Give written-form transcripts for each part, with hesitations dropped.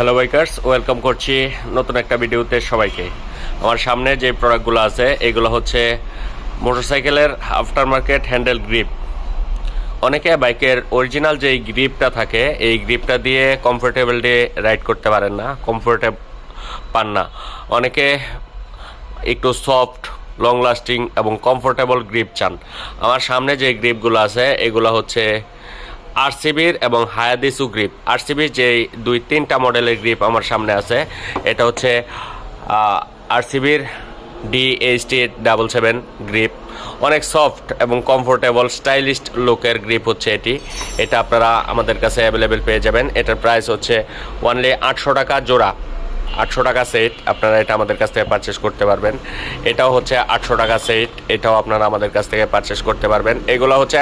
Hello bikers, welcome করছি নতুন একটা ভিডিওতে সবাইকে। আমার সামনে যে প্রোডাক্টগুলো আছে এগুলো হচ্ছে মোটরসাইকেলের আফটার মার্কেট হ্যান্ডেল গ্রিপ। অনেকে বাইকের অরিজিনাল যে গ্রিপটা থাকে এই গ্রিপটা দিয়ে কমফোর্টেবল দিয়ে রাইড করতে পারেন না, কমফোর্টেবল পান না। অনেকে একটু সফট, লং লাস্টিং এবং কমফোর্টেবল গ্রিপ চান। আমার সামনে যে গ্রিপগুলো আছে এগুলো হচ্ছে আরসিবির এবং হায়াদিসু গ্রিপ। আরসিবির যে 2-3টা মডেলের গ্রিপ আমার সামনে আছে, এটা হচ্ছে আরসিবির DHT77 গ্রিপ। অনেক সফট এবং কমফোর্টেবল স্টাইলিশ লুকের গ্রিপ হচ্ছে এটা আপনারা আমাদের কাছে অ্যাভেলেবেল পেয়ে যাবেন। এটার প্রাইস হচ্ছে অনলি 800 টাকা জোড়া, 800 টাকা সেট। আপনারা এটা আমাদের কাছ থেকে পারচেস করতে পারবেন। এটাও হচ্ছে 800 টাকা সেট, এটাও আপনারা আমাদের কাছ থেকে পারচেস করতে পারবেন। এগুলো হচ্ছে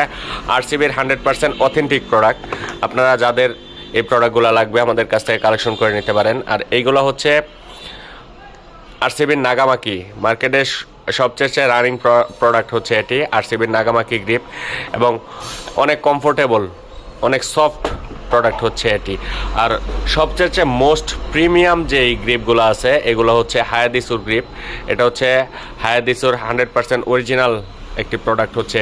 আরসিবির 100% অথেন্টিক প্রোডাক্ট। আপনারা যাদের এই প্রোডাক্টগুলো লাগবে আমাদের কাছ থেকে কালেকশন করে নিতে পারেন। আর এইগুলো হচ্ছে আরসিবির নাগামাকি, মার্কেটের সবচেয়ে রানিং প্রোডাক্ট হচ্ছে আরসিবির নাগামাকি গ্রিপ, এবং অনেক কমফোর্টেবল, অনেক সফট প্রোডাক্ট হচ্ছে আর সবচেয়ে মোস্ট প্রিমিয়াম যে এই গ্রিপগুলো আছে এগুলো হচ্ছে হায়াদিসুর গ্রিপ। এটা হচ্ছে হায়াদিসুর 100% অরিজিনাল একটি প্রোডাক্ট হচ্ছে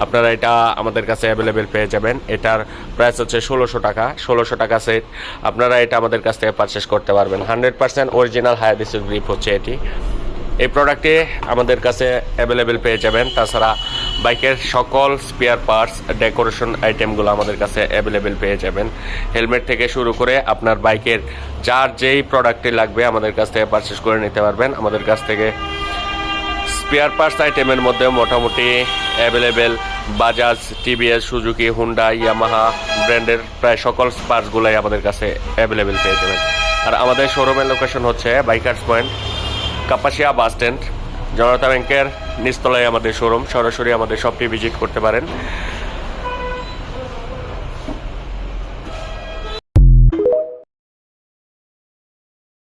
আপনারা এটা আমাদের কাছে অ্যাভেলেবেল পেয়ে যাবেন। এটার প্রাইস হচ্ছে 1600 টাকা সেট। আপনারা এটা আমাদের কাছ থেকে পারচেস করতে পারবেন। 100% অরিজিনাল হায়াদিসুর গ্রিপ হচ্ছে এই প্রোডাক্টে আমাদের কাছে অ্যাভেলেবেল পেয়ে যাবেন। তাছাড়া বাইকের সকল স্পেয়ার পার্টস, ডেকোরেশন আইটেমগুলো আমাদের কাছে অ্যাভেলেবেল পেয়ে যাবেন। হেলমেট থেকে শুরু করে আপনার বাইকের যার যেই প্রোডাক্টটি লাগবে আমাদের কাছ থেকে পারচেস করে নিতে পারবেন। আমাদের কাছ থেকে স্পেয়ার পার্টস আইটেমের মধ্যে মোটামুটি available Bajaj, TVS, Suzuki, Honda, Yamaha ব্র্যান্ডের প্রায় সকল পার্টসগুলোই আমাদের কাছে অ্যাভেলেবেল পেয়ে যাবেন। আর আমাদের শোরুমের লোকেশন হচ্ছে Bikers Point, Kapasia bus stand, Janata ব্যাংকের নিচতলায় আমাদের শোরুম। সরাসরি আমাদের শপটি ভিজিট করতে পারেন।